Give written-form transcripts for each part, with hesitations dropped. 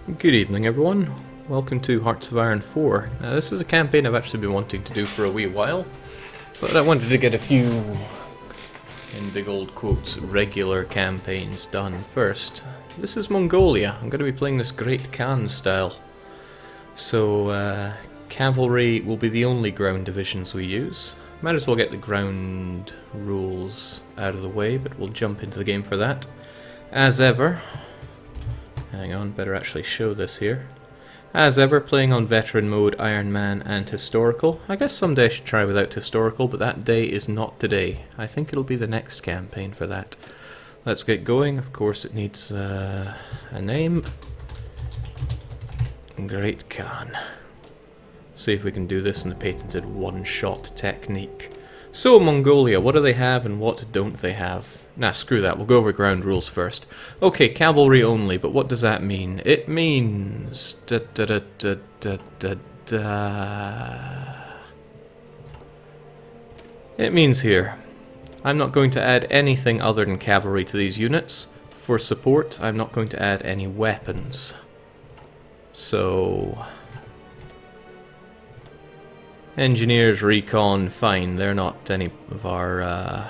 Good evening everyone, welcome to Hearts of Iron 4. Now this is a campaign I've actually been wanting to do for a wee while, but I wanted to get a few, in big old quotes, regular campaigns done first. This is Mongolia. I'm going to be playing this Great Khan style. So Cavalry will be the only ground divisions we use. Might as well get the ground rules out of the way, but we'll jump into the game for that. As ever, hang on, better actually show this here. As ever, playing on Veteran Mode, Iron Man and Historical. I guess someday I should try without Historical, but that day is not today. I think it'll be the next campaign for that. Let's get going. Of course it needs a name. Great Khan. See if we can do this in the patented one-shot technique. So, Mongolia, what do they have and what don't they have? Nah, screw that, we'll go over ground rules first. Okay, cavalry only, but what does that mean? It means... It means here. I'm not going to add anything other than cavalry to these units. For support, I'm not going to add any weapons. So... Engineers, recon, fine. They're not any of our,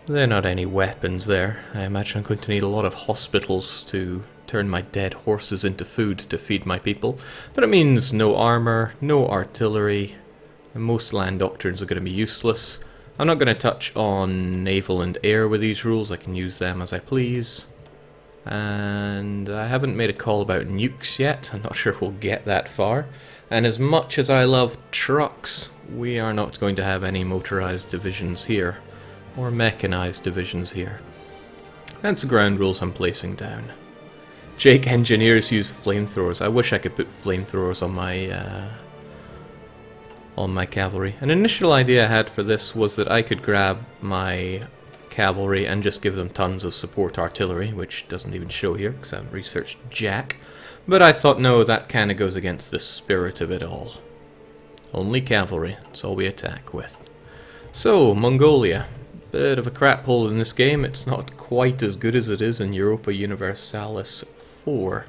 they're not any weapons there. I imagine I'm going to need a lot of hospitals to turn my dead horses into food to feed my people. But it means no armor, no artillery, and most land doctrines are going to be useless. I'm not going to touch on naval and air with these rules. I can use them as I please. And I haven't made a call about nukes yet. I'm not sure if we'll get that far. And as much as I love trucks, we are not going to have any motorized divisions here, or mechanized divisions here. That's the ground rules I'm placing down. Jake, engineers use flamethrowers. I wish I could put flamethrowers on my cavalry. An initial idea I had for this was that I could grab my cavalry and just give them tons of support artillery, which doesn't even show here because I haven't researched jack. But I thought, no, that kind of goes against the spirit of it all. Only cavalry, that's all we attack with. So, Mongolia. Bit of a crap hole in this game. It's not quite as good as it is in Europa Universalis 4.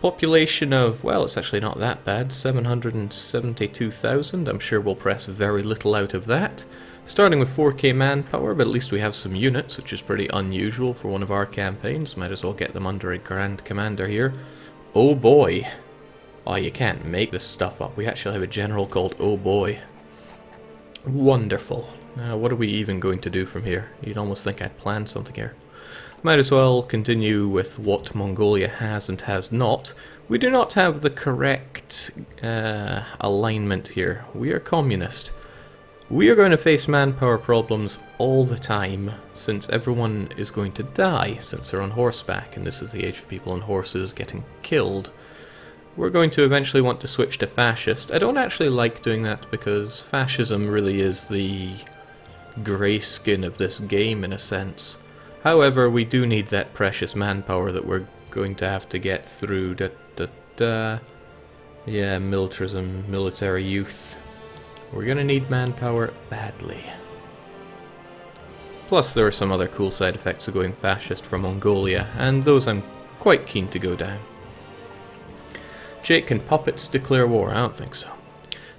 Population of, well, it's actually not that bad, 772,000. I'm sure we'll press very little out of that. Starting with 4k manpower, but at least we have some units, which is pretty unusual for one of our campaigns. Might as well get them under a Grand Commander here. Oh boy. Oh, you can't make this stuff up. We actually have a general called Oh Boy. Wonderful. Now, what are we even going to do from here? You'd almost think I'd planned something here. Might as well continue with what Mongolia has and has not. We do not have the correct alignment here. We are communist. We are going to face manpower problems all the time, since everyone is going to die, since they're on horseback, and this is the age of people on horses getting killed. We're going to eventually want to switch to fascist. I don't actually like doing that, because fascism really is the grey skin of this game, in a sense. However, we do need that precious manpower that we're going to have to get through. Yeah, militarism, military youth. We're gonna need manpower badly. Plus there are some other cool side effects of going fascist from Mongolia, and those I'm quite keen to go down. Jake, can puppets declare war? I don't think so.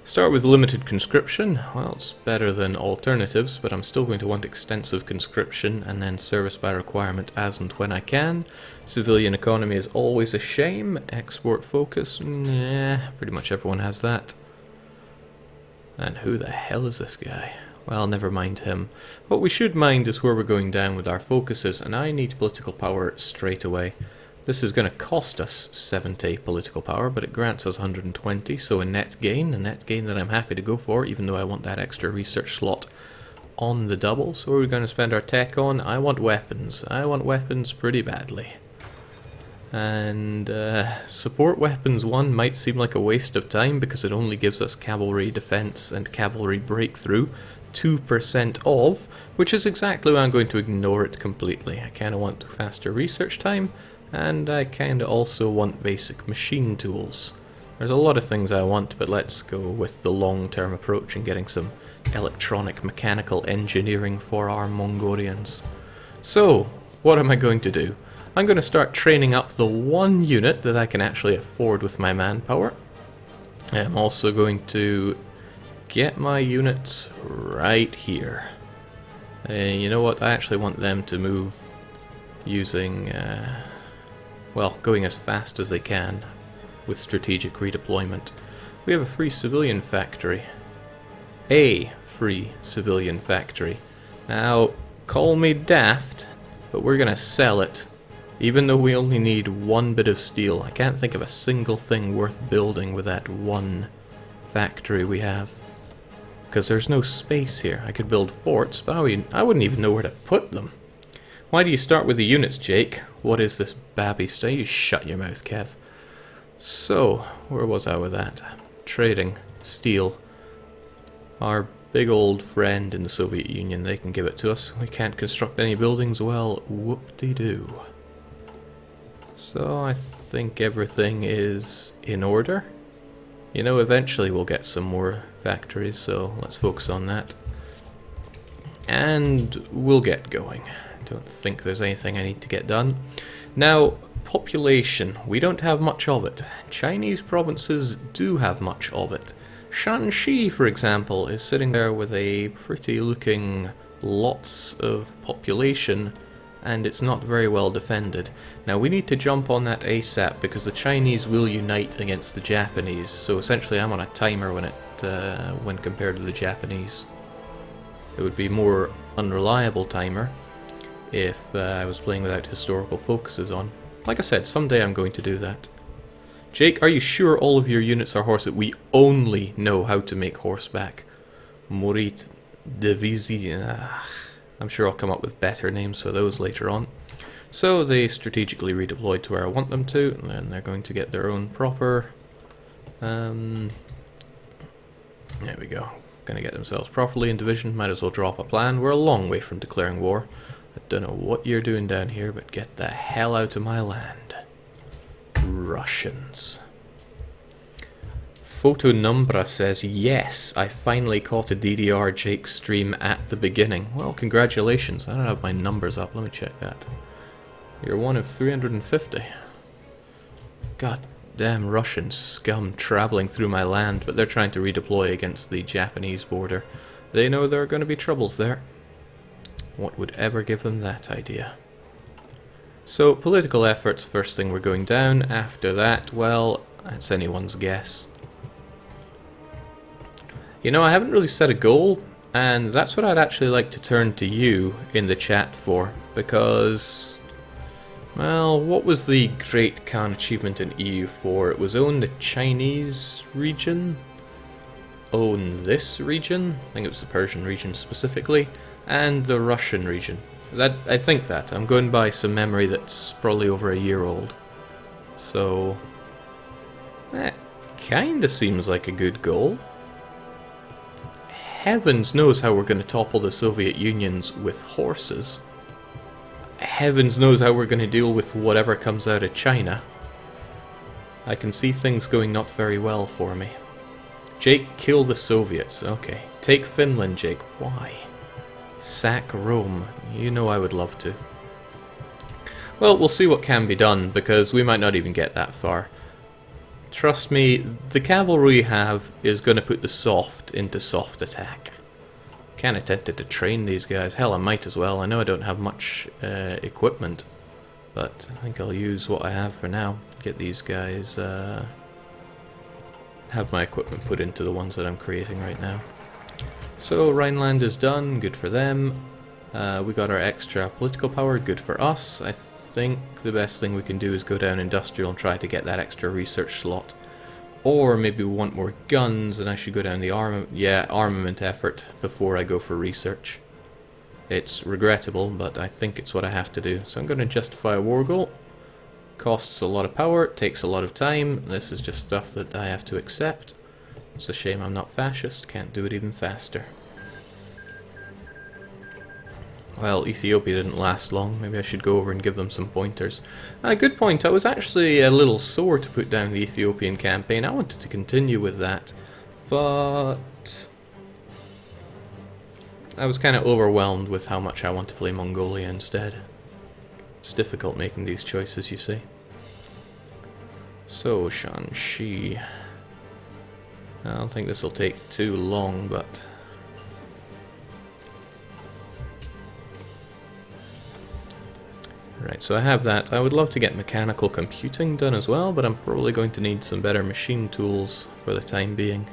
Start with limited conscription. Well, it's better than alternatives, but I'm still going to want extensive conscription and then service by requirement as and when I can. Civilian economy is always a shame. Export focus, nah, pretty much everyone has that. And who the hell is this guy? Well, never mind him. What we should mind is where we're going down with our focuses, and I need political power straight away. This is going to cost us 70 political power, but it grants us 120, so a net gain that I'm happy to go for, even though I want that extra research slot on the double. So what are we going to spend our tech on? I want weapons. I want weapons pretty badly. And support weapons 1 might seem like a waste of time because it only gives us cavalry defense and cavalry breakthrough 2% of, which is exactly why I'm going to ignore it completely. I kind of want faster research time, and I kind of also want basic machine tools. There's a lot of things I want, but let's go with the long-term approach and getting some electronic mechanical engineering for our Mongolians. So, what am I going to do? I'm going to start training up the one unit that I can actually afford with my manpower. I'm also going to get my units right here. You know what? I actually want them to move using, well, going as fast as they can with strategic redeployment. We have a free civilian factory. A free civilian factory. Now, call me daft, but we're gonna sell it. Even though we only need one bit of steel, I can't think of a single thing worth building with that one factory we have. Because there's no space here. I could build forts, but I wouldn't even know where to put them. Why do you start with the units, Jake? What is this babby stuff? You shut your mouth, Kev. So, where was I with that? Trading. Steel. Our big old friend in the Soviet Union, they can give it to us. We can't construct any buildings, well, whoop-de-doo. So I think everything is in order. You know, eventually we'll get some more factories, so let's focus on that. And we'll get going. Don't think there's anything I need to get done. Now, population. We don't have much of it. Chinese provinces do have much of it. Shanxi, for example, is sitting there with a pretty looking lots of population, and it's not very well defended. Now we need to jump on that ASAP because the Chinese will unite against the Japanese, so essentially I'm on a timer when compared to the Japanese. It would be more unreliable timer if I was playing without historical focuses on. Like I said, someday I'm going to do that. Jake, are you sure all of your units are horse? We only know how to make horseback. Morit Divisi. I'm sure I'll come up with better names for those later on. So they strategically redeployed to where I want them to, and then they're going to get their own proper... there we go. Gonna get themselves properly in division. Might as well drop a plan. We're a long way from declaring war. I don't know what you're doing down here, but get the hell out of my land. Russians. Photonumbra says, yes, I finally caught a DDR Jake stream at the beginning. Well, congratulations. I don't have my numbers up. Let me check that. You're one of 350. God damn Russian scum traveling through my land, but they're trying to redeploy against the Japanese border. They know there are going to be troubles there. What would ever give them that idea? So, political efforts, first thing we're going down. After that, well, that's anyone's guess. You know, I haven't really set a goal, and that's what I'd actually like to turn to you in the chat for, because, well, what was the Great Khan achievement in EU4? It was own the Chinese region, own this region, I think it was the Persian region specifically, and the Russian region. I think that. I'm going by some memory that's probably over a year old. So, that kinda seems like a good goal. Heavens knows how we're going to topple the Soviet Unions with horses. Heavens knows how we're going to deal with whatever comes out of China. I can see things going not very well for me. Jake, kill the Soviets. Okay. Take Finland, Jake. Why? Sack Rome. You know I would love to. Well, we'll see what can be done, because we might not even get that far. Trust me, the cavalry we have is going to put the soft into soft attack. Kinda tempted to train these guys. Hell, I might as well. I know I don't have much equipment, but I think I'll use what I have for now. Get these guys, have my equipment put into the ones that I'm creating right now. So, Rhineland is done, good for them. We got our extra political power, good for us. I think the best thing we can do is go down industrial and try to get that extra research slot. Or maybe we want more guns and I should go down the armament effort before I go for research. It's regrettable, but I think it's what I have to do. So I'm going to justify a war goal. Costs a lot of power, takes a lot of time. This is just stuff that I have to accept. It's a shame I'm not fascist, can't do it even faster. Well, Ethiopia didn't last long. Maybe I should go over and give them some pointers. Good point. I was actually a little sore to put down the Ethiopian campaign. I wanted to continue with that, but I was kind of overwhelmed with how much I want to play Mongolia instead. It's difficult making these choices, you see. So, Shanxi. I don't think this will take too long, but... Right, so I have that. I would love to get mechanical computing done as well, but I'm probably going to need some better machine tools for the time being.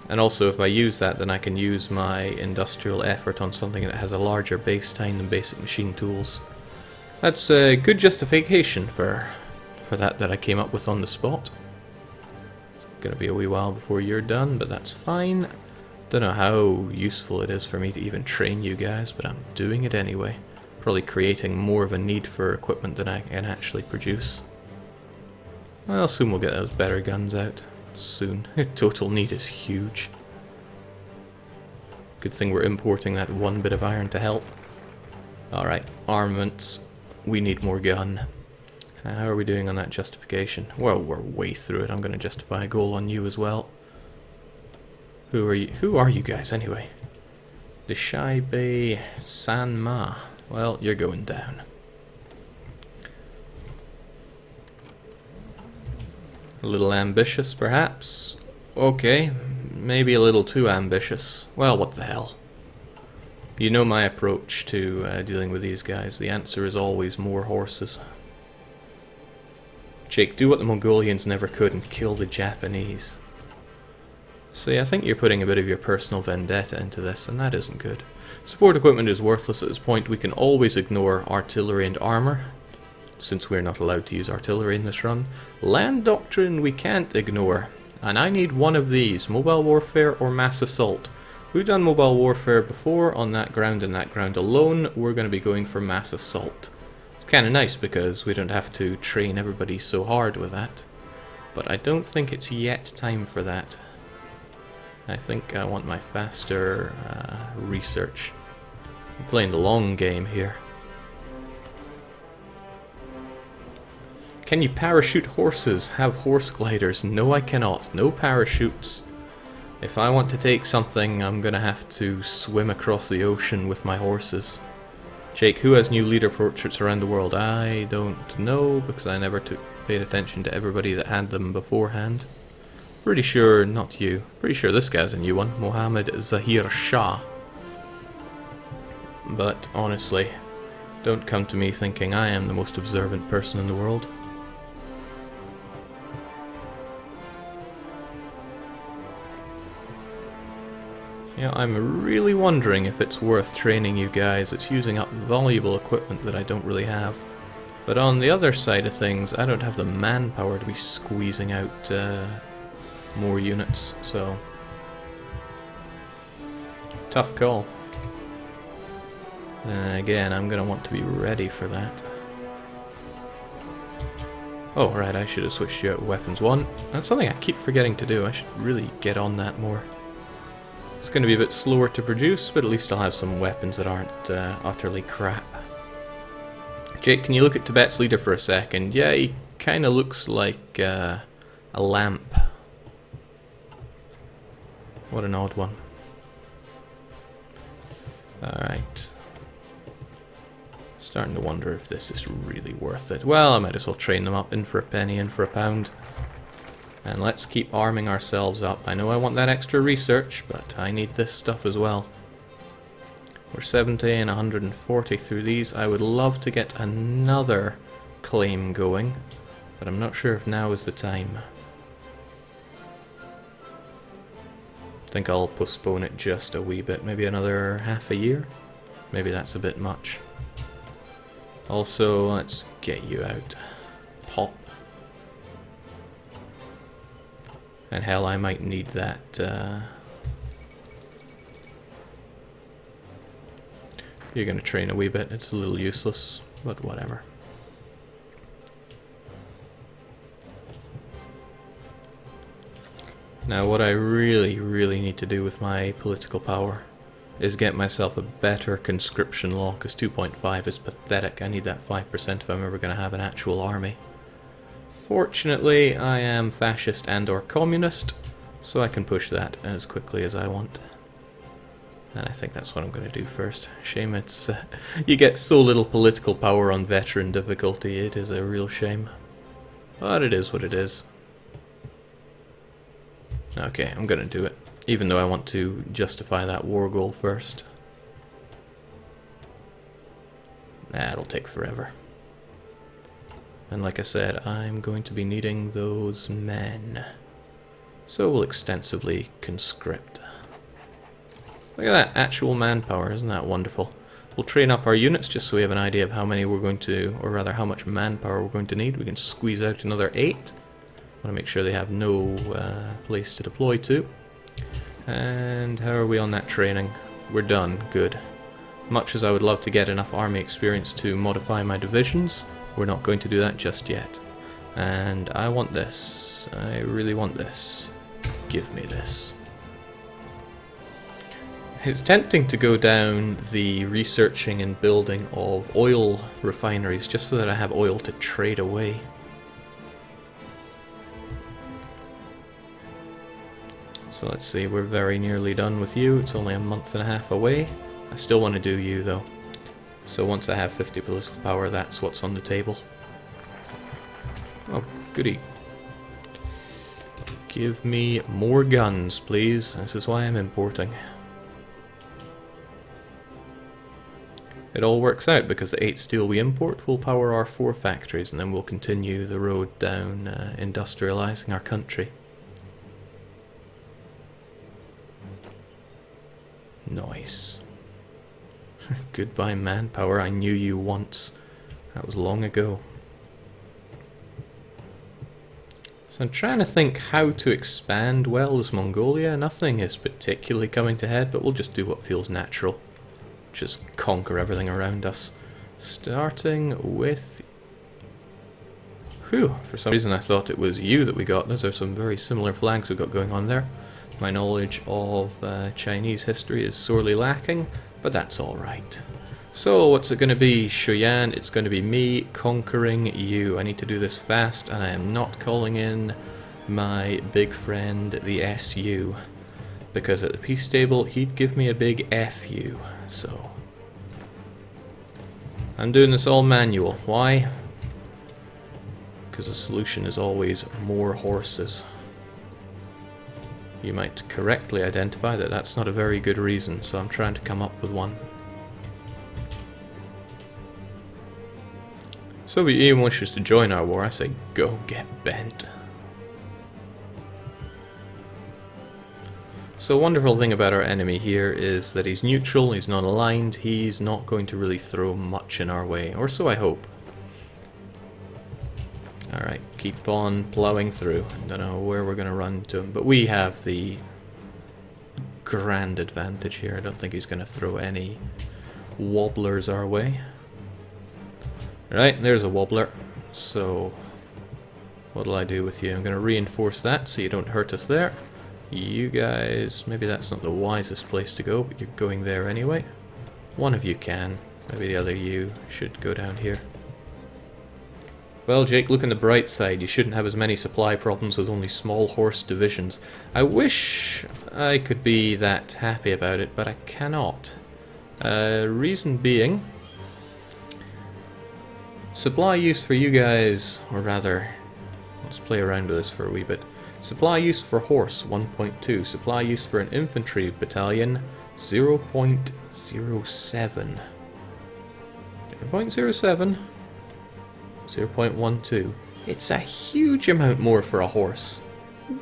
And also, if I use that, then I can use my industrial effort on something that has a larger base time than basic machine tools. That's a good justification for that I came up with on the spot. It's gonna be a wee while before you're done, but that's fine. Don't know how useful it is for me to even train you guys, but I'm doing it anyway. Probably creating more of a need for equipment than I can actually produce. Well, soon we'll get those better guns out. Soon. Total need is huge. Good thing we're importing that one bit of iron to help. Alright, armaments. We need more gun. How are we doing on that justification? Well, we're way through it. I'm going to justify a goal on you as well. Who are you? Who are you guys anyway? The Shaibe Sanma. Well, you're going down. A little ambitious, perhaps? Okay, maybe a little too ambitious. Well, what the hell. You know my approach to dealing with these guys. The answer is always more horses. Jake, do what the Mongolians never could and kill the Japanese. See, I think you're putting a bit of your personal vendetta into this, and that isn't good. Support equipment is worthless at this point. We can always ignore artillery and armor, since we're not allowed to use artillery in this run. Land doctrine we can't ignore, and I need one of these, mobile warfare or mass assault. We've done mobile warfare before on that ground and that ground alone. We're going to be going for mass assault. It's kind of nice because we don't have to train everybody so hard with that, but I don't think it's yet time for that. I think I want my faster research. I'm playing the long game here. Can you parachute horses? Have horse gliders? No, I cannot. No parachutes. If I want to take something, I'm gonna have to swim across the ocean with my horses. Jake, who has new leader portraits around the world? I don't know, because I never paid attention to everybody that had them beforehand. Pretty sure not you. Pretty sure this guy's a new one. Mohammed Zahir Shah. But honestly, don't come to me thinking I am the most observant person in the world. Yeah, I'm really wondering if it's worth training you guys. It's using up valuable equipment that I don't really have. But on the other side of things, I don't have the manpower to be squeezing out more units, so... Tough call. Again, I'm gonna want to be ready for that. Oh, right, I should have switched you out weapons 1. That's something I keep forgetting to do. I should really get on that more. It's going to be a bit slower to produce, but at least I'll have some weapons that aren't utterly crap. Jake, can you look at Tibet's leader for a second? Yeah, he kind of looks like a lamp. What an odd one. Alright. Starting to wonder if this is really worth it. Well, I might as well train them up, in for a penny, in for a pound. And let's keep arming ourselves up. I know I want that extra research, but I need this stuff as well. We're 70 and 140 through these. I would love to get another claim going, but I'm not sure if now is the time. I think I'll postpone it just a wee bit, maybe another half a year. Maybe that's a bit much. Also, let's get you out. Pop. And hell, I might need that. You're going to train a wee bit. It's a little useless, but whatever. Now, what I really, really need to do with my political power is get myself a better conscription law, because 2.5 is pathetic. I need that 5% if I'm ever going to have an actual army. Fortunately, I am fascist and or communist, so I can push that as quickly as I want. And I think that's what I'm going to do first. Shame it's... you get so little political power on veteran difficulty, it is a real shame. But it is what it is. Okay, I'm going to do it. Even though I want to justify that war goal first. That'll take forever. And like I said, I'm going to be needing those men. So we'll extensively conscript. Look at that, actual manpower, isn't that wonderful? We'll train up our units just so we have an idea of how many we're going to, or rather how much manpower we're going to need. We can squeeze out another 8. Want to make sure they have no place to deploy to. And how are we on that training? We're done, good. Much as I would love to get enough army experience to modify my divisions, we're not going to do that just yet. And I want this. I really want this. Give me this. It's tempting to go down the researching and building of oil refineries just so that I have oil to trade away. So let's see, we're very nearly done with you. It's only a month and a half away. I still want to do you though. So once I have 50 political power, that's what's on the table. Oh, goody. Give me more guns, please. This is why I'm importing. It all works out because the 8 steel we import will power our 4 factories, and then we'll continue the road down industrializing our country. Nice. Goodbye manpower, I knew you once. That was long ago. So I'm trying to think how to expand well as Mongolia. Nothing is particularly coming to head, but we'll just do what feels natural. Just conquer everything around us. Starting with... Whew, for some reason I thought it was you that we got. Those are some very similar flags we've got going on there. My knowledge of Chinese history is sorely lacking, but that's alright. So what's it going to be, Shuyan? It's going to be me conquering you. I need to do this fast, and I am not calling in my big friend the SU. Because at the peace table, he'd give me a big FU. So I'm doing this all manual. Why? Because the solution is always more horses. You might correctly identify that that's not a very good reason, so I'm trying to come up with one. Soviet Union wishes to join our war. I say go get bent. So a wonderful thing about our enemy here is that he's neutral, he's non-aligned, he's not going to really throw much in our way, or so I hope. Alright, keep on plowing through. I don't know where we're going to run to him, but we have the grand advantage here. I don't think he's going to throw any wobblers our way. Alright, there's a wobbler. So, what'll I do with you? I'm going to reinforce that so you don't hurt us there. You guys, maybe that's not the wisest place to go, but you're going there anyway. One of you can. Maybe the other you should go down here. Well, Jake, look on the bright side. You shouldn't have as many supply problems with only small horse divisions. I wish I could be that happy about it, but I cannot. Reason being, supply use for you guys, or rather, let's play around with this for a wee bit. Supply use for horse, 1.2. Supply use for an infantry battalion, 0.07. 0.07? 0.12. It's a huge amount more for a horse.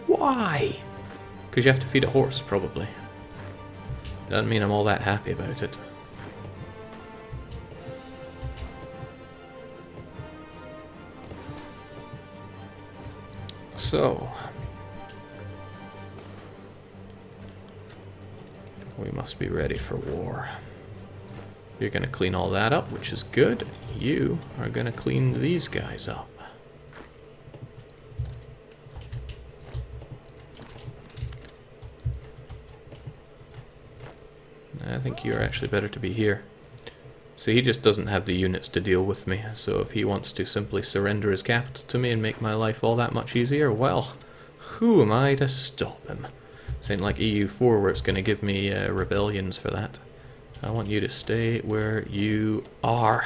Why? Because you have to feed a horse, probably. Doesn't mean I'm all that happy about it. So... we must be ready for war. You're going to clean all that up, which is good. You are going to clean these guys up. I think you're actually better to be here. See, he just doesn't have the units to deal with me, so if he wants to simply surrender his capital to me and make my life all that much easier, well, who am I to stop him? This ain't like EU4 where it's going to give me rebellions for that. I want you to stay where you are.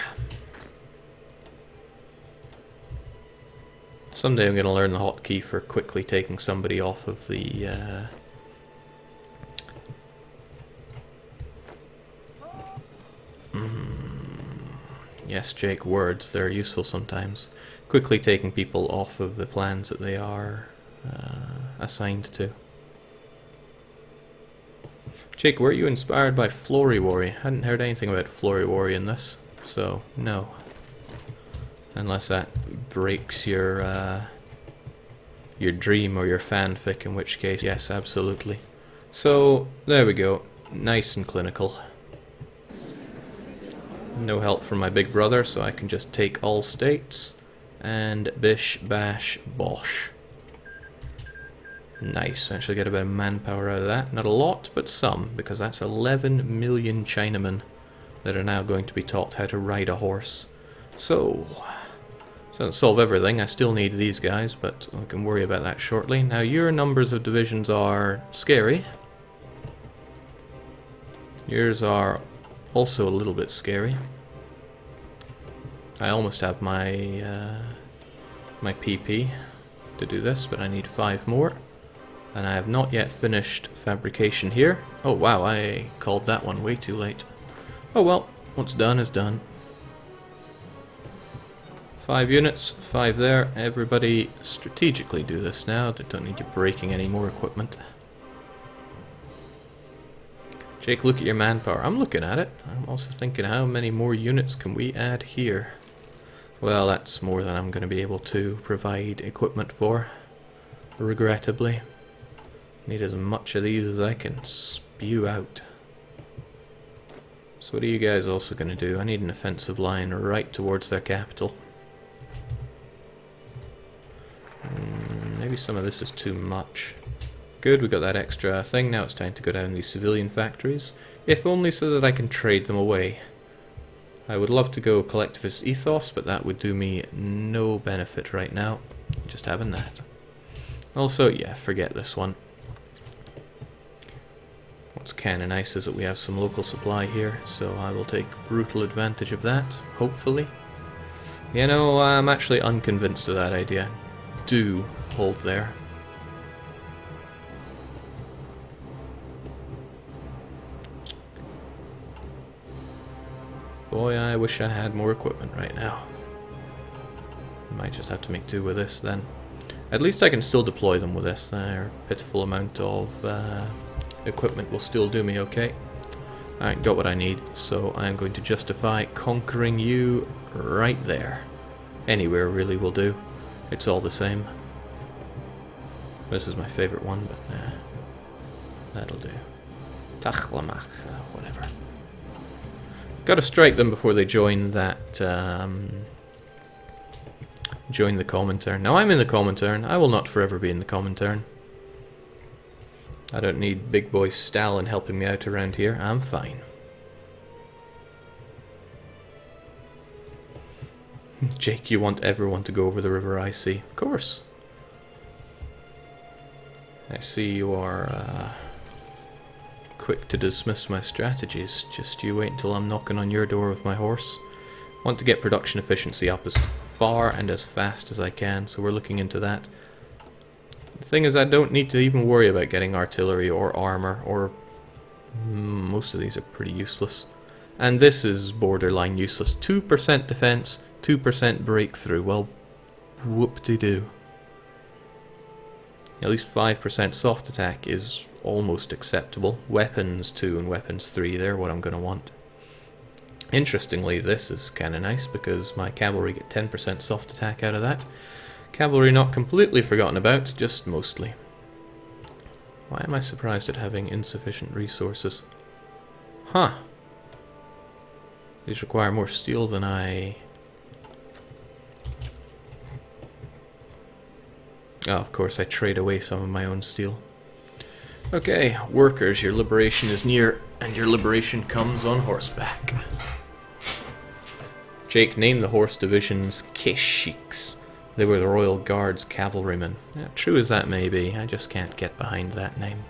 Someday I'm going to learn the hotkey for quickly taking somebody off of the... Yes, Jake, words, they're useful sometimes. Quickly taking people off of the plans that they are assigned to. Jake, were you inspired by Florywary? Hadn't heard anything about Florywary in this, so no. Unless that breaks your dream or your fanfic, in which case, yes, absolutely. So, there we go. Nice and clinical. No help from my big brother, so I can just take all states. And bish, bash, bosh. Nice, actually get a bit of manpower out of that. Not a lot, but some, because that's 11 million Chinamen that are now going to be taught how to ride a horse. So doesn't solve everything. I still need these guys, but I can worry about that shortly. Now, your numbers of divisions are scary. Yours are also a little bit scary. I almost have my my PP to do this, but I need 5 more. And I have not yet finished fabrication here. Oh wow, I called that one way too late. Oh well, what's done is done. 5 units, 5 there. Everybody strategically do this now. They don't need you breaking any more equipment. Jake, look at your manpower. I'm looking at it. I'm also thinking, how many more units can we add here? Well, that's more than I'm going to be able to provide equipment for, regrettably. Need as much of these as I can spew out. So what are you guys also going to do? I need an offensive line right towards their capital. Maybe some of this is too much. Good, we got that extra thing. Now it's time to go down these civilian factories. If only so that I can trade them away. I would love to go collectivist ethos, but that would do me no benefit right now. Just having that. Also, yeah, forget this one. What's kinda nice is that we have some local supply here, so I will take brutal advantage of that, hopefully. You know, I'm actually unconvinced of that idea. Do hold there. Boy, I wish I had more equipment right now. Might just have to make do with this then. At least I can still deploy them with this. Their pitiful amount of equipment will still do me okay. Alright, got what I need, so I'm going to justify conquering you right there. Anywhere really will do. It's all the same. This is my favourite one, but that'll do. Tachlamak, whatever. Gotta strike them before they join that, join the Comintern. Now I'm in the Comintern. I will not forever be in the Comintern. I don't need big boy Stalin helping me out around here. I'm fine. Jake, you want everyone to go over the river, I see. Of course. I see you are quick to dismiss my strategies. Just you wait until I'm knocking on your door with my horse. Want to get production efficiency up as far and as fast as I can, so we're looking into that. The thing is, I don't need to even worry about getting artillery or armor, or most of these are pretty useless. And this is borderline useless. 2% defense, 2% breakthrough. Well, whoop-de-doo. At least 5% soft attack is almost acceptable. Weapons 2 and weapons 3, they're what I'm going to want. Interestingly, this is kind of nice because my cavalry get 10% soft attack out of that. Cavalry not completely forgotten about, just mostly. Why am I surprised at having insufficient resources? Huh. These require more steel than I... Oh, of course, I trade away some of my own steel. Okay, workers, your liberation is near, and your liberation comes on horseback. Jake, named the horse divisions Keshiks. They were the Royal Guard's cavalrymen. Yeah, true as that may be, I just can't get behind that name.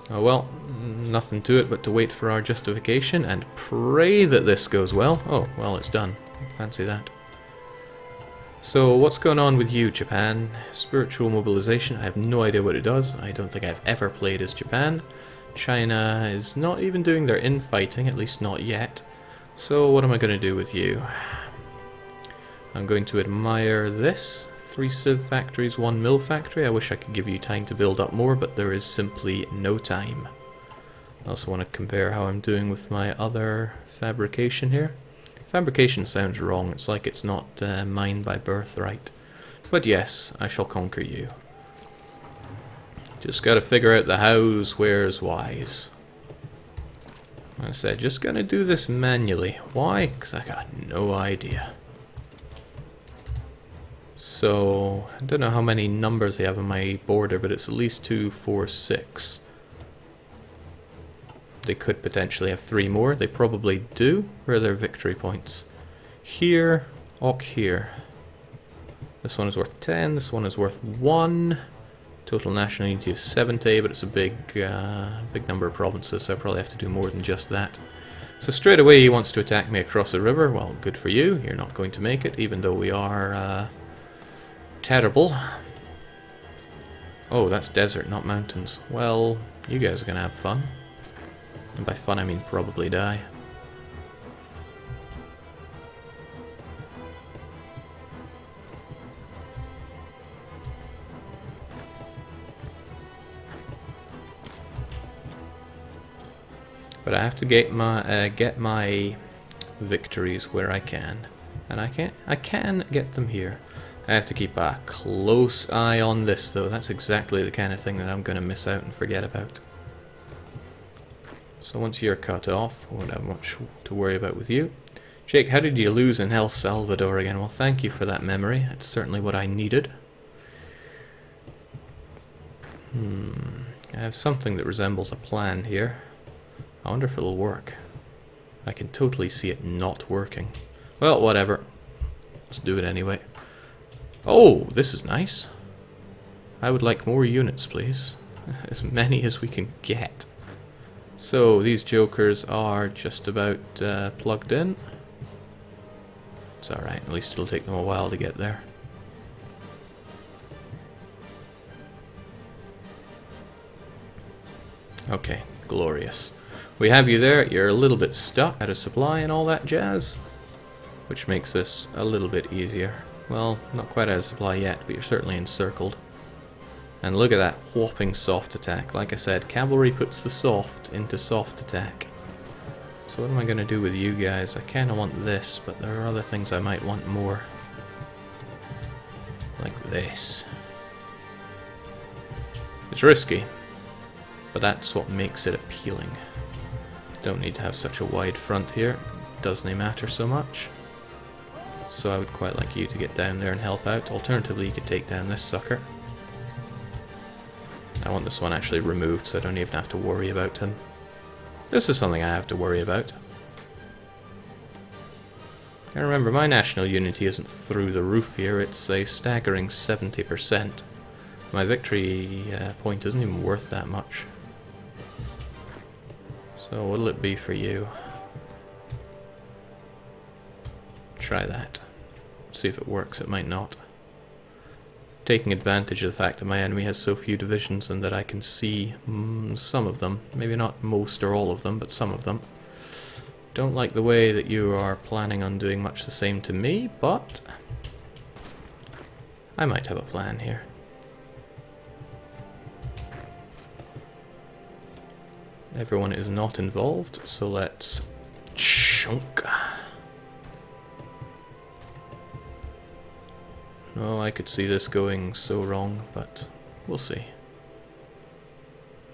Oh well, nothing to it but to wait for our justification and pray that this goes well. Oh, well, it's done. Fancy that. So, what's going on with you, Japan? Spiritual mobilization, I have no idea what it does. I don't think I've ever played as Japan. China is not even doing their infighting, at least not yet. So, what am I going to do with you? I'm going to admire this. 3 sieve factories, 1 mill factory. I wish I could give you time to build up more, but there is simply no time. I also want to compare how I'm doing with my other fabrication here. Fabrication sounds wrong, it's like it's not mine by birthright. But yes, I shall conquer you. Just gotta figure out the hows, where's, whys. Like I said, just gonna do this manually. Why? Because I got no idea. So, I don't know how many numbers they have on my border, but it's at least 2, 4, 6. They could potentially have 3 more. They probably do. Where are their victory points? Here, here. This one is worth 10, this one is worth 1. Total national unity is 70, but it's a big number of provinces, so I probably have to do more than just that. So straight away he wants to attack me across the river. Well, good for you. You're not going to make it, even though we are terrible. Oh, that's desert, not mountains. Well, you guys are going to have fun. And by fun I mean probably die. But I have to get my victories where I can. And I can get them here. I have to keep a close eye on this though. That's exactly the kind of thing that I'm going to miss out and forget about. So once you're cut off, I won't have much to worry about with you. Jake, how did you lose in El Salvador again? Well, thank you for that memory. It's certainly what I needed. I have something that resembles a plan here. I wonder if it'll work. I can totally see it not working. Well, whatever. Let's do it anyway. Oh, this is nice. I would like more units, please. As many as we can get. So, these jokers are just about plugged in. It's alright, at least it'll take them a while to get there. Okay, glorious. We have you there, you're a little bit stuck out of supply and all that jazz, which makes this a little bit easier. Well, not quite out of supply yet, but you're certainly encircled. And look at that whopping soft attack. Like I said, cavalry puts the soft into soft attack. So what am I going to do with you guys? I kind of want this, but there are other things I might want more. Like this. It's risky, but that's what makes it appealing. Don't need to have such a wide front here. Doesn't matter so much. So I would quite like you to get down there and help out. Alternatively, you could take down this sucker. I want this one actually removed so I don't even have to worry about him. This is something I have to worry about. And remember, my national unity isn't through the roof here, it's a staggering 70%. My victory point isn't even worth that much. So what'll it be for you? Try that. See if it works, it might not. Taking advantage of the fact that my enemy has so few divisions and that I can see some of them. Maybe not most or all of them, but some of them. Don't like the way that you are planning on doing much the same to me, but I might have a plan here. Everyone is not involved, so let's chunk. Oh, I could see this going so wrong, but we'll see.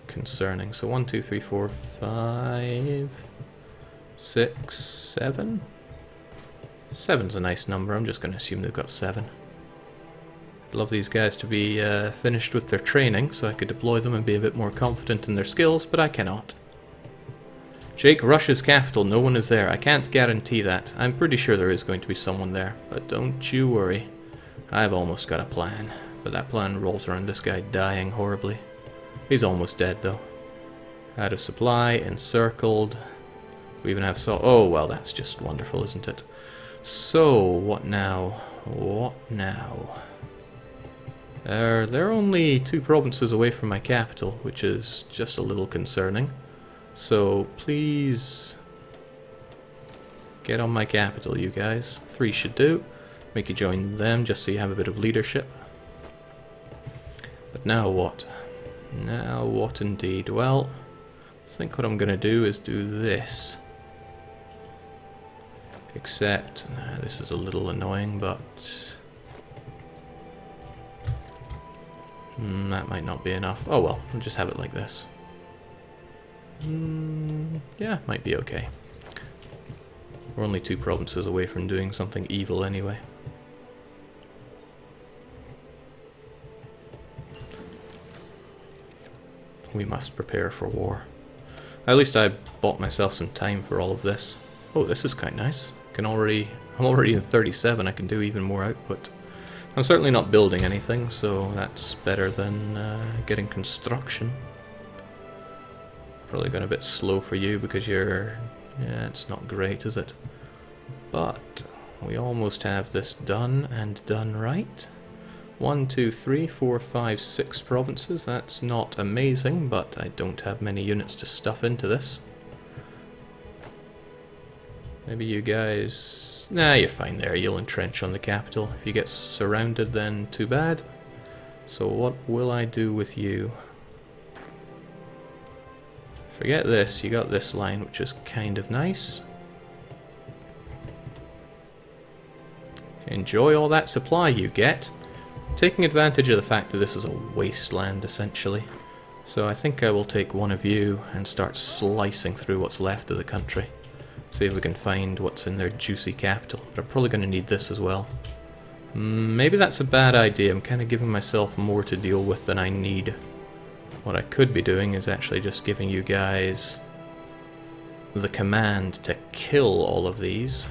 Concerning. So 1, 2, 3, 4, 5, 6, 7. 7's a nice number. I'm just going to assume they've got 7. I'd love these guys to be finished with their training so I could deploy them and be a bit more confident in their skills, but I cannot. Jake, Russia's capital. No one is there. I can't guarantee that. I'm pretty sure there is going to be someone there, but don't you worry. I've almost got a plan, but that plan rolls around this guy dying horribly. He's almost dead though. Out of supply, encircled. We even have oh well, that's just wonderful, isn't it? So, what now? What now? They're only 2 provinces away from my capital, which is just a little concerning. So, please get on my capital, you guys. 3 should do. Make you join them, just so you have a bit of leadership. But now what? Now what indeed? Well, I think what I'm going to do is do this. Except, this is a little annoying, but... that might not be enough. Oh well, we'll just have it like this. Yeah, might be okay. We're only 2 provinces away from doing something evil anyway. We must prepare for war. At least I bought myself some time for all of this. Oh, this is quite nice. I'm already in 37, I can do even more output. I'm certainly not building anything, so that's better than getting construction. Probably going a bit slow for you because you're... yeah, it's not great, is it? But we almost have this done, and done right. 1, 2, 3, 4, 5, 6 provinces. That's not amazing, but I don't have many units to stuff into this. Maybe you guys... nah, you're fine there. You'll entrench on the capital. If you get surrounded, then too bad. So what will I do with you? Forget this. You got this line, which is kind of nice. Enjoy all that supply you get. Taking advantage of the fact that this is a wasteland, essentially. So I think I will take one of you and start slicing through what's left of the country. See if we can find what's in their juicy capital. But I'm probably going to need this as well. Maybe that's a bad idea. I'm kind of giving myself more to deal with than I need. What I could be doing is actually just giving you guys the command to kill all of these.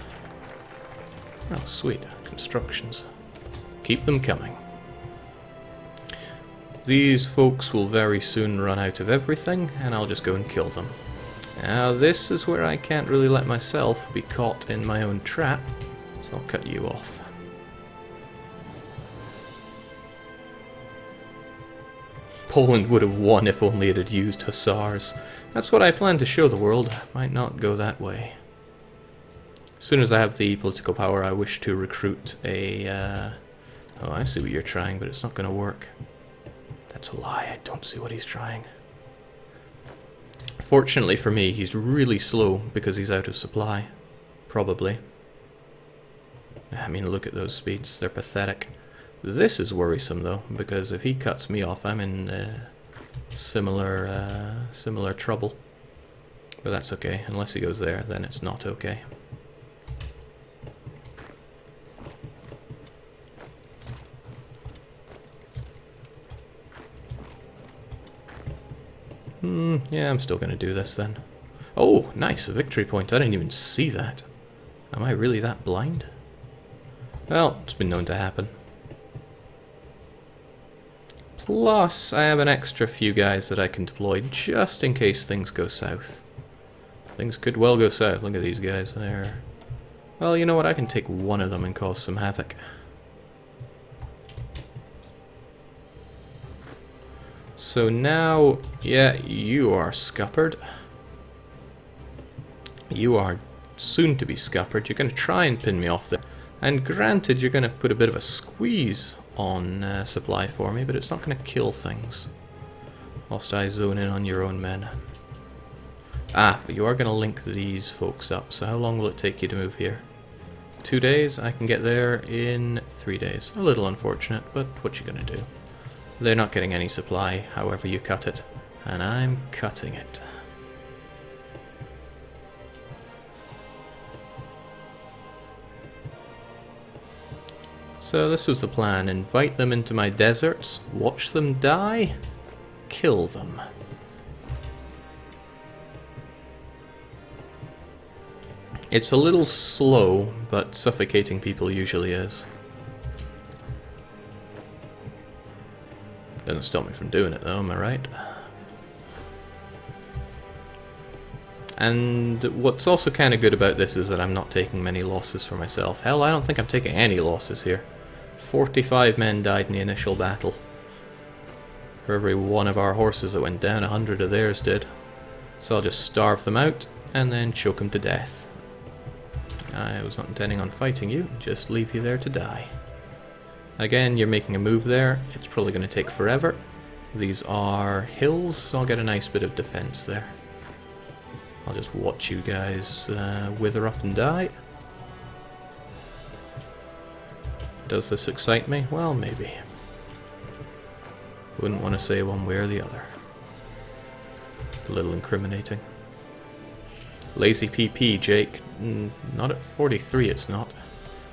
Oh, sweet. Constructions. Keep them coming. These folks will very soon run out of everything, and I'll just go and kill them. Now this is where I can't really let myself be caught in my own trap, so I'll cut you off. Poland would have won if only it had used hussars. That's what I plan to show the world. Might not go that way. As soon as I have the political power, I wish to recruit a... oh, I see what you're trying, but it's not going to work. That's a lie. I don't see what he's trying. Fortunately for me, he's really slow because he's out of supply. Probably. I mean, look at those speeds. They're pathetic. This is worrisome, though, because if he cuts me off, I'm in similar trouble. But that's okay. Unless he goes there, then it's not okay. Yeah, I'm still going to do this then. Oh, nice, a victory point. I didn't even see that. Am I really that blind? Well, it's been known to happen. Plus, I have an extra few guys that I can deploy just in case things go south. Things could well go south. Look at these guys there. Well, you know what? I can take one of them and cause some havoc. So now, yeah, you are scuppered. You are soon to be scuppered. You're going to try and pin me off there. And granted, you're going to put a bit of a squeeze on supply for me, but it's not going to kill things. Whilst I zone in on your own men. Ah, but you are going to link these folks up. So how long will it take you to move here? 2 days? I can get there in 3 days. A little unfortunate, but what you going to do? They're not getting any supply, however you cut it. And I'm cutting it. So this was the plan. Invite them into my deserts, watch them die, kill them. It's a little slow, but suffocating people usually is. Doesn't stop me from doing it though, am I right? And what's also kind of good about this is that I'm not taking many losses for myself. Hell, I don't think I'm taking any losses here. 45 men died in the initial battle. For every one of our horses that went down, 100 of theirs did. So I'll just starve them out and then choke them to death. I was not intending on fighting you, just leave you there to die. Again, you're making a move there. It's probably going to take forever. These are hills, so I'll get a nice bit of defense there. I'll just watch you guys wither up and die. Does this excite me? Well, maybe. Wouldn't want to say one way or the other. A little incriminating. Lazy PP, Jake. Not at 43, it's not.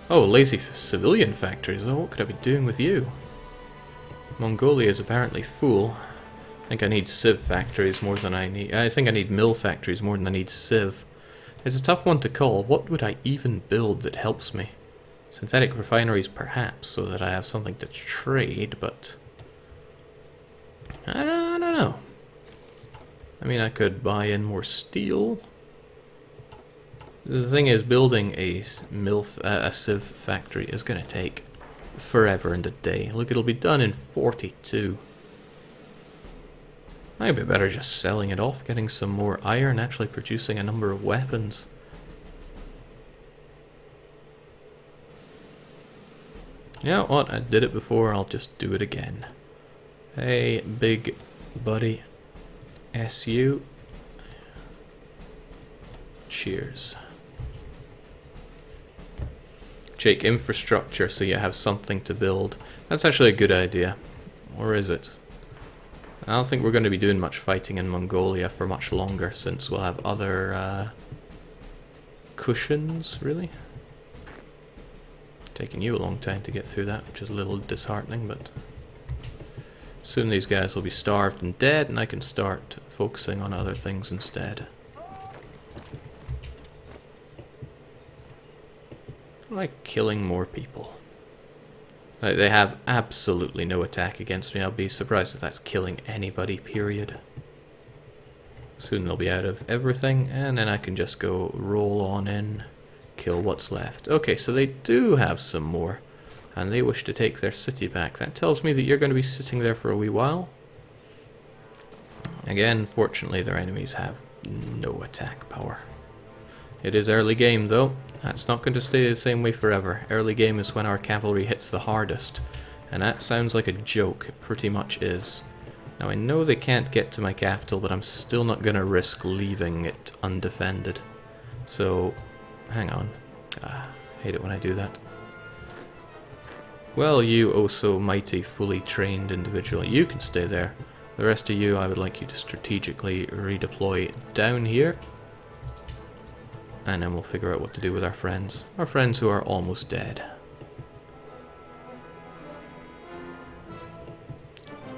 Oh, lazy civilian factories, though. What could I be doing with you? Mongolia is apparently full. I think I need civ factories more than I need... I think I need mill factories more than I need civ. It's a tough one to call. What would I even build that helps me? Synthetic refineries, perhaps, so that I have something to trade, but... I don't know. I mean, I could buy in more steel. The thing is, building a civ factory is going to take forever and a day. Look, it'll be done in 42. Might be better just selling it off, getting some more iron, actually producing a number of weapons. You know what, I did it before, I'll just do it again. Hey, big buddy. SU. Cheers. Jake, infrastructure, so you have something to build. That's actually a good idea. Or is it? I don't think we're going to be doing much fighting in Mongolia for much longer, since we'll have other cushions, really? Taking you a long time to get through that, which is a little disheartening, but soon these guys will be starved and dead, and I can start focusing on other things instead. Like killing more people. Like, they have absolutely no attack against me. I'll be surprised if that's killing anybody, period. Soon they'll be out of everything, and then I can just go roll on in, kill what's left. Okay, so they do have some more, and they wish to take their city back. That tells me that you're going to be sitting there for a wee while. Again, fortunately, their enemies have no attack power. It is early game, though. That's not going to stay the same way forever. Early game is when our cavalry hits the hardest, and that sounds like a joke. It pretty much is. Now, I know they can't get to my capital, but I'm still not going to risk leaving it undefended. So, hang on. Hate it when I do that. Well, you oh so mighty, fully trained individual, you can stay there. The rest of you, I would like you to strategically redeploy down here. And then we'll figure out what to do with our friends. Our friends who are almost dead.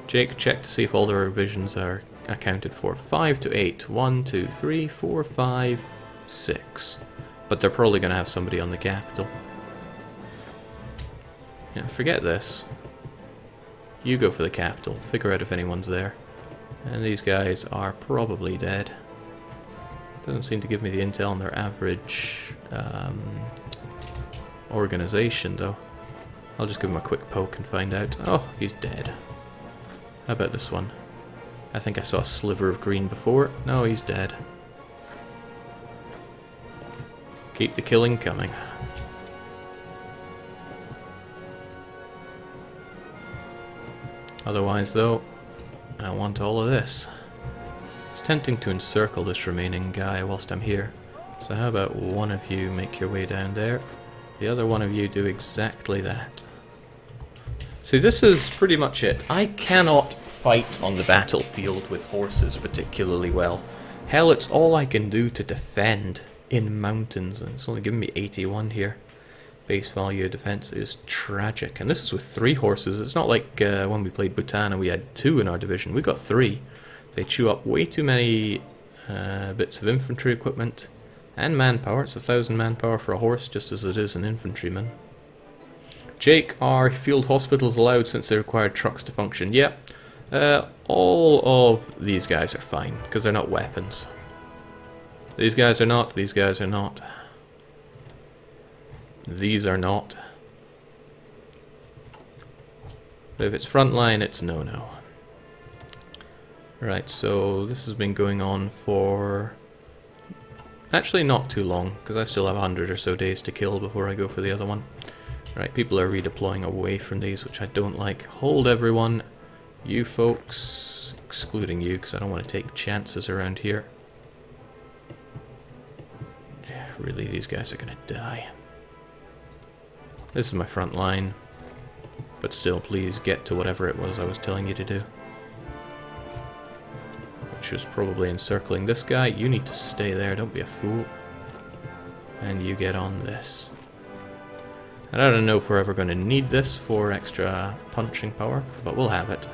Jake, check to see if all the revisions are accounted for. 5 to 8. 1, 2, 3, 4, 5, 6. But they're probably going to have somebody on the capital. Yeah, forget this. You go for the capital. Figure out if anyone's there. And these guys are probably dead. Doesn't seem to give me the intel on their average organization, though. I'll just give him a quick poke and find out. Oh, he's dead. How about this one? I think I saw a sliver of green before. No, he's dead. Keep the killing coming. Otherwise, though, I want all of this. It's tempting to encircle this remaining guy whilst I'm here. So how about one of you make your way down there? The other one of you do exactly that. See, this is pretty much it. I cannot fight on the battlefield with horses particularly well. Hell, it's all I can do to defend in mountains, and it's only giving me 81 here. Base value of defense is tragic, and this is with 3 horses. It's not like when we played Bhutan and we had 2 in our division. We got 3. They chew up way too many bits of infantry equipment and manpower. It's 1,000 manpower for a horse, just as it is an infantryman. Jake, are field hospitals allowed since they require trucks to function? Yep. All of these guys are fine, because they're not weapons. These guys are not. These guys are not. These are not. But if it's frontline, it's no-no. Right, so this has been going on for... actually not too long, because I still have 100 or so days to kill before I go for the other one. Right, people are redeploying away from these, which I don't like. Hold everyone. You folks, excluding you, because I don't want to take chances around here. Really, these guys are going to die. This is my front line. But still, please get to whatever it was I was telling you to do. Which was probably encircling this guy. You need to stay there, don't be a fool. And you get on this. And I don't know if we're ever going to need this for extra punching power, but we'll have it.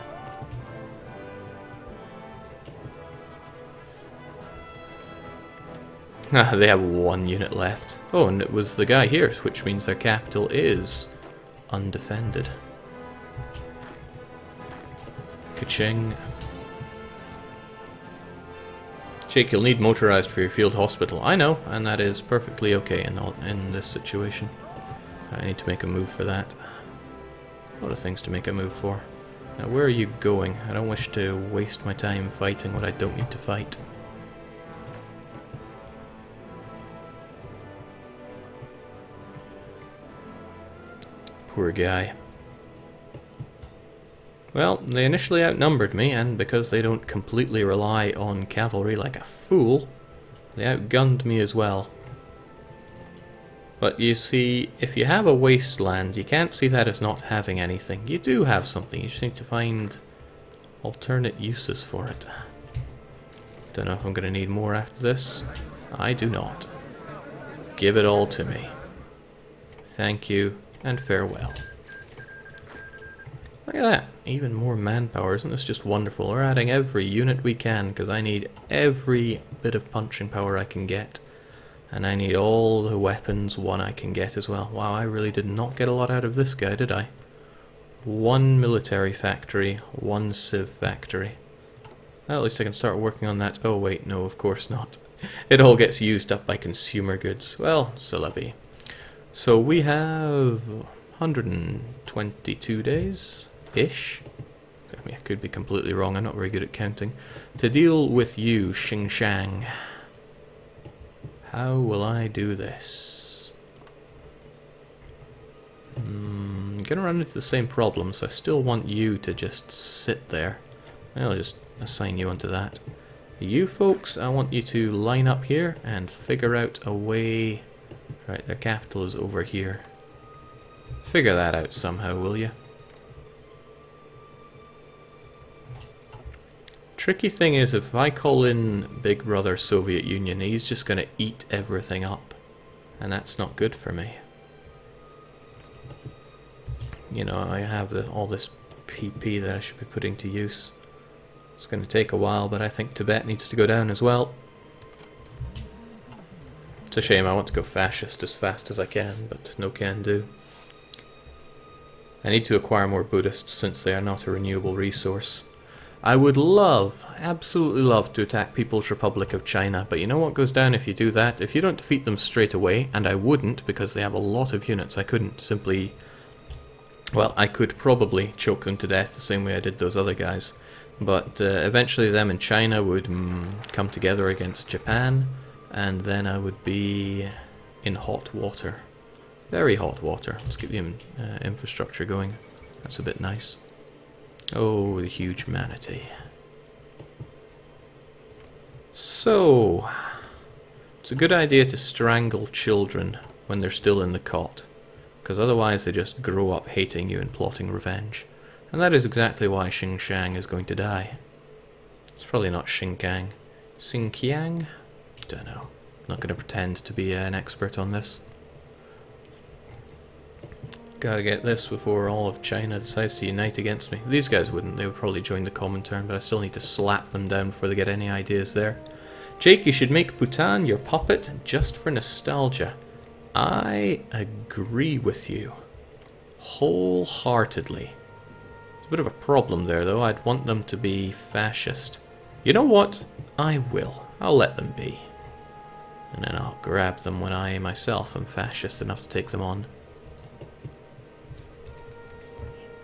They have 1 unit left. Oh, and it was the guy here, which means their capital is undefended. Ka-ching. Jake, you'll need motorized for your field hospital. I know, and that is perfectly okay in this situation. I need to make a move for that. A lot of things to make a move for. Now, where are you going? I don't wish to waste my time fighting what I don't need to fight. Poor guy. Well, they initially outnumbered me, and because they don't completely rely on cavalry like a fool, they outgunned me as well. But you see, if you have a wasteland, you can't see that as not having anything. You do have something, you just need to find alternate uses for it. Don't know if I'm going to need more after this. I do not. Give it all to me. Thank you, and farewell. Look at that, even more manpower. Isn't this just wonderful? We're adding every unit we can, because I need every bit of punching power I can get. And I need all the weapons one I can get as well. Wow, I really did not get a lot out of this guy, did I? 1 military factory, 1 civ factory. Well, at least I can start working on that. Oh wait, no, of course not. It all gets used up by consumer goods. Well, c'est la vie. So we have 122 days-ish. I mean, I could be completely wrong, I'm not very good at counting. To deal with you, Xinjiang. How will I do this? I'm gonna run into the same problems. I still want you to just sit there. I'll just assign you onto that. You folks, I want you to line up here and figure out a way... Right, their capital is over here. Figure that out somehow, will you? Tricky thing is, if I call in Big Brother Soviet Union, he's just going to eat everything up. And that's not good for me. You know, I have all this PP that I should be putting to use. It's going to take a while, but I think Tibet needs to go down as well. It's a shame, I want to go fascist as fast as I can, but no can do. I need to acquire more Buddhists since they are not a renewable resource. I would love, absolutely love, to attack People's Republic of China, but you know what goes down if you do that? If you don't defeat them straight away, and I wouldn't because they have a lot of units, I couldn't simply... Well, I could probably choke them to death the same way I did those other guys, but eventually them and China would come together against Japan, and then I would be in hot water. Very hot water. Let's keep the infrastructure going. That's a bit nice. Oh, the huge manatee. So, it's a good idea to strangle children when they're still in the cot, because otherwise they just grow up hating you and plotting revenge. And that is exactly why Xinjiang is going to die. It's probably not Xinjiang. Xinjiang? Don't know. I'm not going to pretend to be an expert on this. Gotta get this before all of China decides to unite against me. These guys wouldn't, they would probably join the Comintern, but I still need to slap them down before they get any ideas there. Jake, you should make Bhutan your puppet just for nostalgia. I agree with you. Wholeheartedly. It's a bit of a problem there though, I'd want them to be fascist. You know what? I will. I'll let them be. And then I'll grab them when I myself am fascist enough to take them on.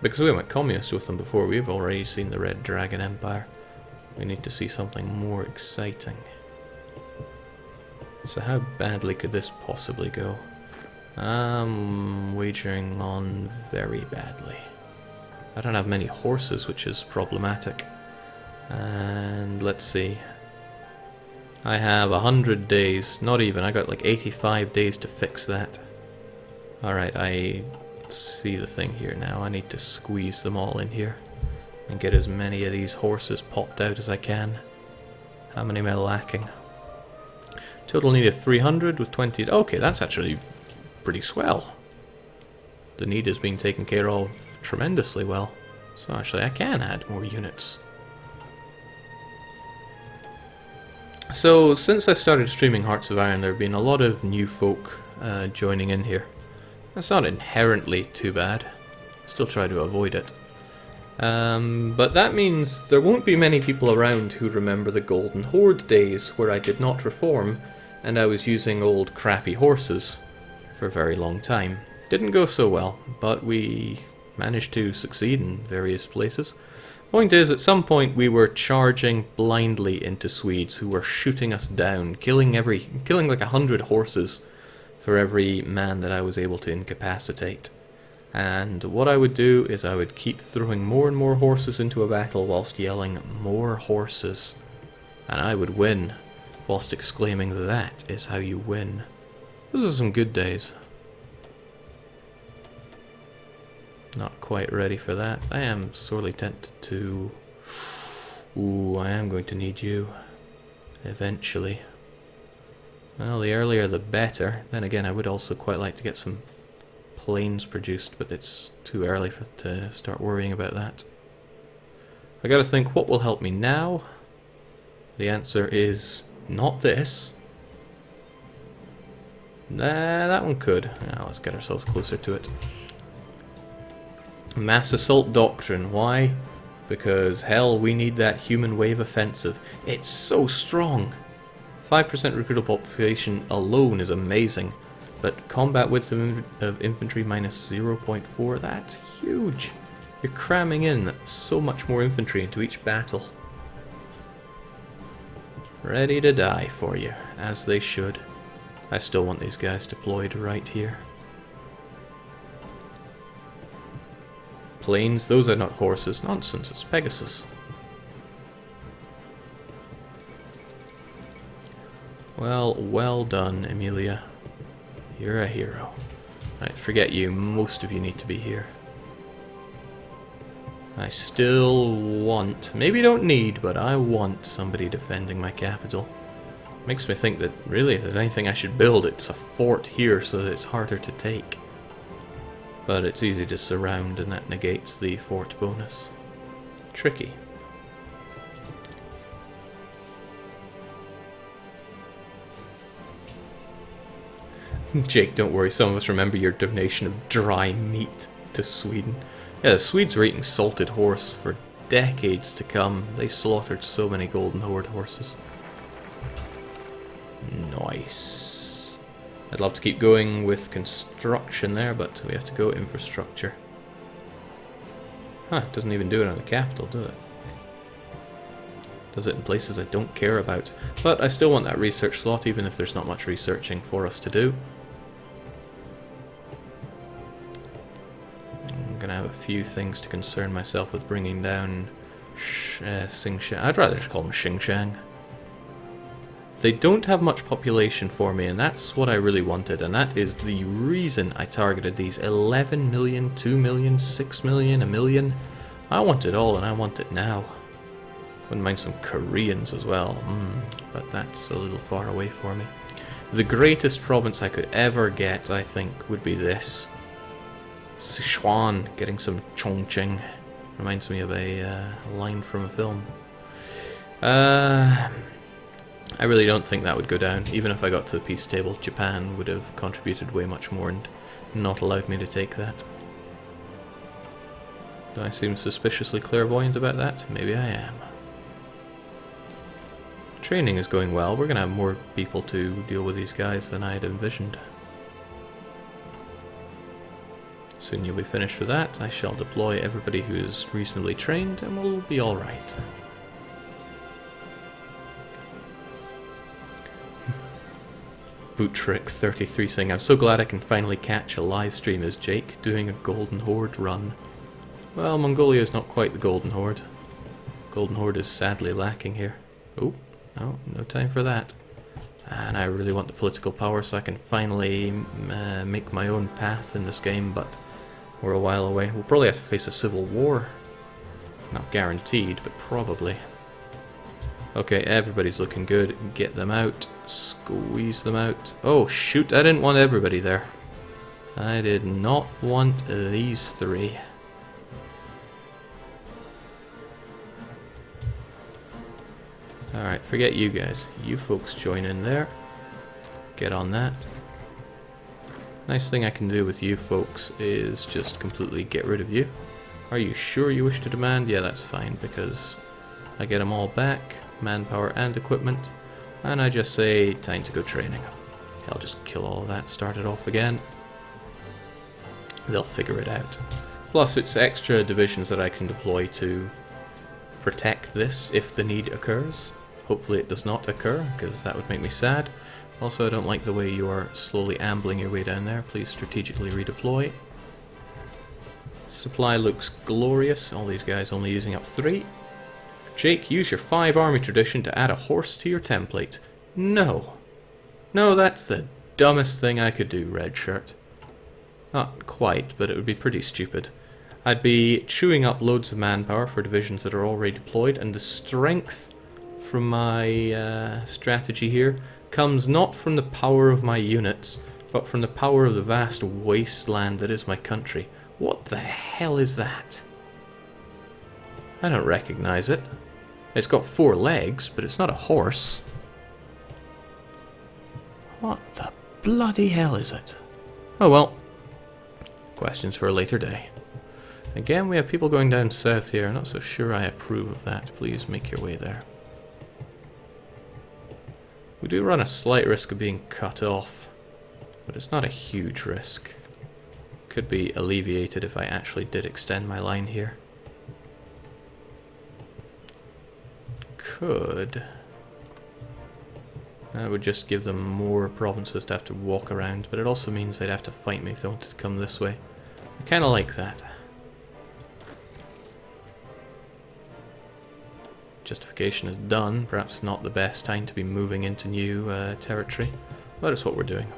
Because we went communist with them before, we've already seen the Red Dragon Empire. We need to see something more exciting. So how badly could this possibly go? I'm wagering on very badly. I don't have many horses, which is problematic. And let's see. I have 100 days, not even, I got like 85 days to fix that. Alright, I see the thing here now. I need to squeeze them all in here and get as many of these horses popped out as I can. How many am I lacking? Total need of 300 with 20. Okay, that's actually pretty swell. The need is being taken care of tremendously well. So actually I can add more units. So since I started streaming Hearts of Iron, there have been a lot of new folk joining in here. That's not inherently too bad. Still try to avoid it. But that means there won't be many people around who remember the Golden Horde days where I did not reform and I was using old crappy horses for a very long time. Didn't go so well, but we managed to succeed in various places. Point is, at some point we were charging blindly into Swedes who were shooting us down, killing like 100 horses for every man that I was able to incapacitate. And what I would do is I would keep throwing more and more horses into a battle whilst yelling, "More horses." And I would win, whilst exclaiming, "That is how you win." Those are some good days. Not quite ready for that. I am sorely tempted to... Ooh, I am going to need you. Eventually. Well, the earlier the better. Then again, I would also quite like to get some planes produced, but it's too early to start worrying about that. I gotta think, what will help me now? The answer is not this. Nah, that one could. Now let's get ourselves closer to it. Mass assault doctrine. Why? Because hell, we need that human wave offensive. It's so strong. 5% recruitable population alone is amazing, but combat width of infantry minus 0.4, that's huge. You're cramming in so much more infantry into each battle. Ready to die for you, as they should. I still want these guys deployed right here. Planes, those are not horses. Nonsense, it's Pegasus. Well done, Emilia. You're a hero. Right, forget you. Most of you need to be here. I still want, maybe don't need, but I want somebody defending my capital. Makes me think that, really, if there's anything I should build, it's a fort here so that it's harder to take. But it's easy to surround, and that negates the fort bonus. Tricky. Jake, don't worry, some of us remember your donation of dry meat to Sweden. Yeah, the Swedes were eating salted horse for decades to come. They slaughtered so many Golden Horde horses. Nice. I'd love to keep going with construction there, but we have to go infrastructure. Huh, it doesn't even do it on the capital, does it? Does it in places I don't care about. But I still want that research slot, even if there's not much researching for us to do. I'm gonna have a few things to concern myself with bringing down Xinjiang. I'd rather just call them Xinjiang. They don't have much population for me, and that's what I really wanted, and that is the reason I targeted these 11 million, 2 million, 6 million, a million. I want it all, and I want it now. Wouldn't mind some Koreans as well, but that's a little far away for me. The greatest province I could ever get, I think, would be this. Sichuan, getting some Chongqing. Reminds me of a line from a film. I really don't think that would go down. Even if I got to the peace table, Japan would have contributed way much more and not allowed me to take that. Do I seem suspiciously clairvoyant about that? Maybe I am. training is going well. We're going to have more people to deal with these guys than I had envisioned. Soon you'll be finished with that. I shall deploy everybody who is reasonably trained and we'll be alright. Boot Trick 33 saying, I'm so glad I can finally catch a live stream as Jake doing a Golden Horde run. Well, Mongolia is not quite the Golden Horde. Golden Horde is sadly lacking here. Oh, no time for that. And I really want the political power so I can finally make my own path in this game, but we're a while away. We'll probably have to face a civil war. Not guaranteed, but probably. Okay, everybody's looking good. Get them out. Squeeze them out. Oh, shoot, I didn't want everybody there. I did not want these three. Alright, forget you guys. You folks join in there. Get on that. Nice thing I can do with you folks is just completely get rid of you. Are you sure you wish to demand? Yeah, that's fine, because I get them all back, manpower and equipment, and I just say, time to go training. I'll just kill all of that, start it off again. They'll figure it out. Plus, it's extra divisions that I can deploy to protect this if the need occurs. Hopefully it does not occur, because that would make me sad. Also, I don't like the way you are slowly ambling your way down there. Please strategically redeploy. Supply looks glorious. All these guys only using up 3. Jake, use your 5 army tradition to add a horse to your template. No. No, that's the dumbest thing I could do, Red Shirt. Not quite, but it would be pretty stupid. I'd be chewing up loads of manpower for divisions that are already deployed, and the strength from my strategy here comes not from the power of my units, but from the power of the vast wasteland that is my country. What the hell is that? I don't recognize it. It's got 4 legs, but it's not a horse. What the bloody hell is it? Oh well. Questions for a later day. Again, we have people going down south here. I'm not so sure I approve of that. Please make your way there. We do run a slight risk of being cut off, but it's not a huge risk. Could be alleviated if I actually did extend my line here. Could. I would just give them more provinces to have to walk around, but it also means they'd have to fight me if they wanted to come this way. I kind of like that. Justification is done. Perhaps not the best time to be moving into new territory, but it's what we're doing.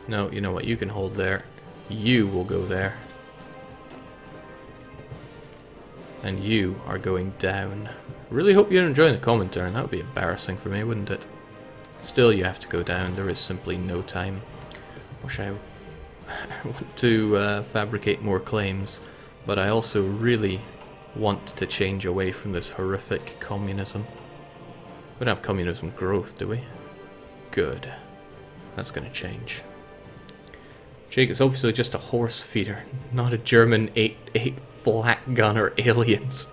No, you know what? You can hold there. You will go there. And you are going down. Really hope you're enjoying the comment turn. That would be embarrassing for me, wouldn't it? Still, you have to go down. There is simply no time. Wish I want to fabricate more claims, but I also really want to change away from this horrific communism. We don't have communism growth, do we? Good. That's going to change. Jake, it's obviously just a horse feeder, not a German 8-8 flak gunner aliens.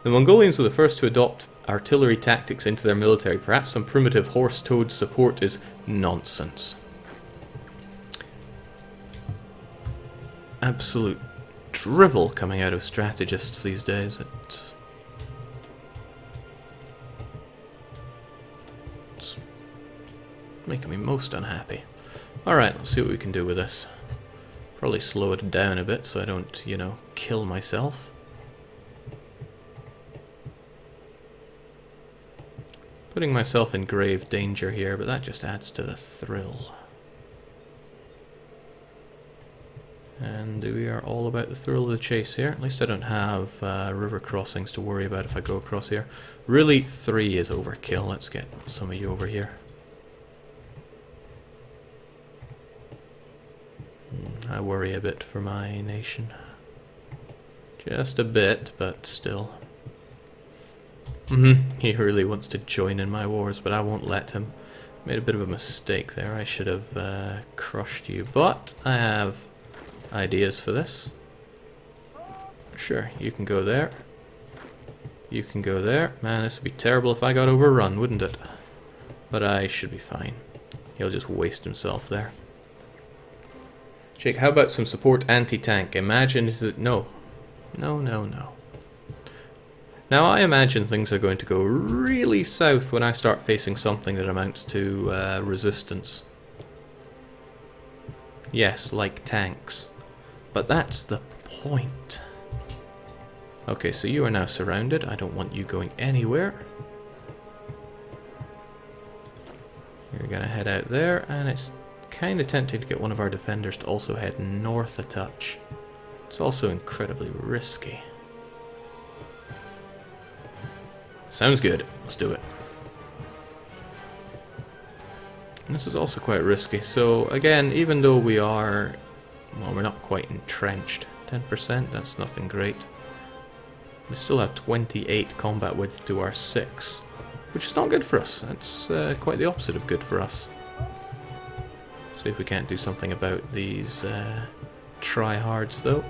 The Mongolians were the first to adopt artillery tactics into their military. Perhaps some primitive horse-toed support is nonsense. Absolute drivel coming out of strategists these days. It's making me most unhappy. Alright, let's see what we can do with this. Probably slow it down a bit so I don't, you know, kill myself. Putting myself in grave danger here, but that just adds to the thrill. And we are all about the thrill of the chase here. At least I don't have river crossings to worry about if I go across here. Really, 3 is overkill. Let's get some of you over here. I worry a bit for my nation. Just a bit, but still. He really wants to join in my wars, but I won't let him. Made a bit of a mistake there. I should have crushed you, but I have ideas for this. Sure, you can go there. You can go there. Man, this would be terrible if I got overrun, wouldn't it? But I should be fine. He'll just waste himself there. Jake, how about some support anti-tank? Imagine that... No. No, no, no. Now, I imagine things are going to go really south when I start facing something that amounts to resistance. Yes, like tanks. But that's the point. Okay, so you are now surrounded. I don't want you going anywhere. You're going to head out there, and it's kind of tempting to get one of our defenders to also head north a touch. It's also incredibly risky. Sounds good. Let's do it. And this is also quite risky. So again, even though we are... Well, we're not quite entrenched. 10%, that's nothing great. We still have 28 combat width to our 6. Which is not good for us. That's quite the opposite of good for us. See if we can't do something about these tryhards though.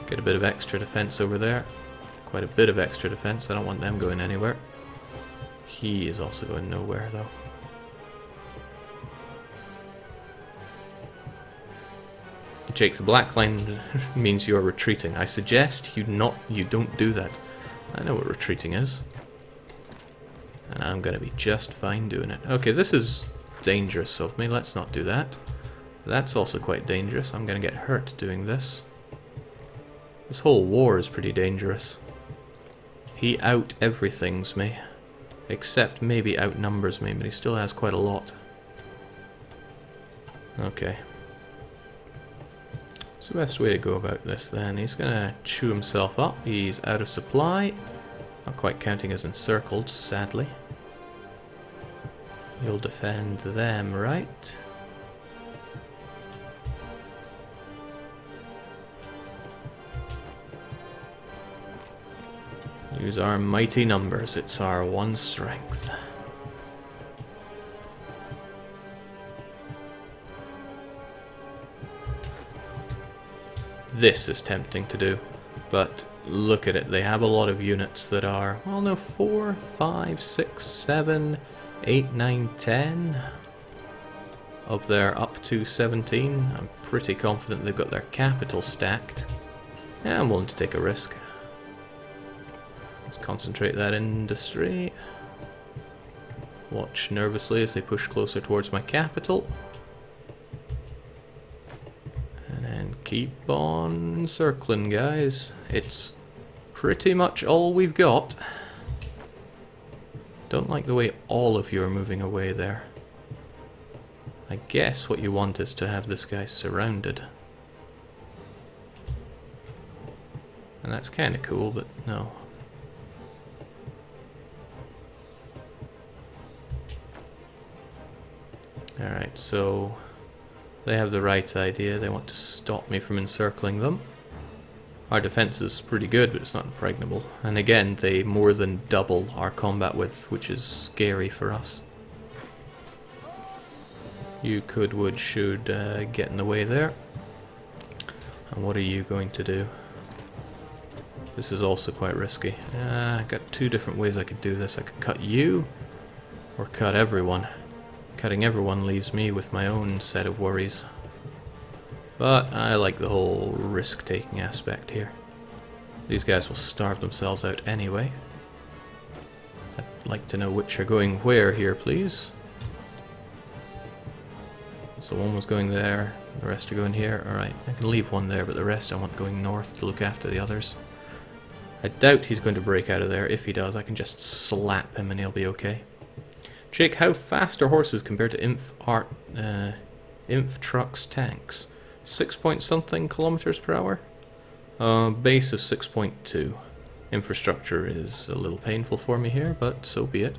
Get a bit of extra defense over there. Quite a bit of extra defense. I don't want them going anywhere. He is also going nowhere though. Jake, the black line means you're retreating. I suggest you don't do that. I know what retreating is. And I'm going to be just fine doing it. Okay, this is dangerous of me. Let's not do that. That's also quite dangerous. I'm going to get hurt doing this. This whole war is pretty dangerous. He out-everythings me. Except maybe outnumbers me, but he still has quite a lot. Okay. What's the best way to go about this then? He's going to chew himself up. He's out of supply. Not quite counting as encircled, sadly. You'll defend them, right? Use our mighty numbers. It's our one strength. This is tempting to do, but look at it. They have a lot of units that are, well, no, 4, 5, 6, 7, 8, 9, 10 of their up to 17. I'm pretty confident they've got their capital stacked. Yeah, I'm willing to take a risk. Let's concentrate that industry. Watch nervously as they push closer towards my capital. And then keep on encircling, guys. It's pretty much all we've got. Don't like the way all of you are moving away there. I guess what you want is to have this guy surrounded. And that's kind of cool, but no. Alright, so they have the right idea. They want to stop me from encircling them. Our defense is pretty good, but it's not impregnable. And again, they more than double our combat width, which is scary for us. You could, would, should get in the way there. And what are you going to do? This is also quite risky. I got two different ways I could do this. I could cut you, or cut everyone. Cutting everyone leaves me with my own set of worries. But I like the whole risk-taking aspect here. These guys will starve themselves out anyway. I'd like to know which are going where here, please. So one was going there, the rest are going here. Alright, I can leave one there, but the rest I want going north to look after the others. I doubt he's going to break out of there. If he does, I can just slap him and he'll be okay. Jake, how fast are horses compared to Inf trucks tanks? 6 point something kilometers per hour? Base of 6.2. Infrastructure is a little painful for me here, but so be it.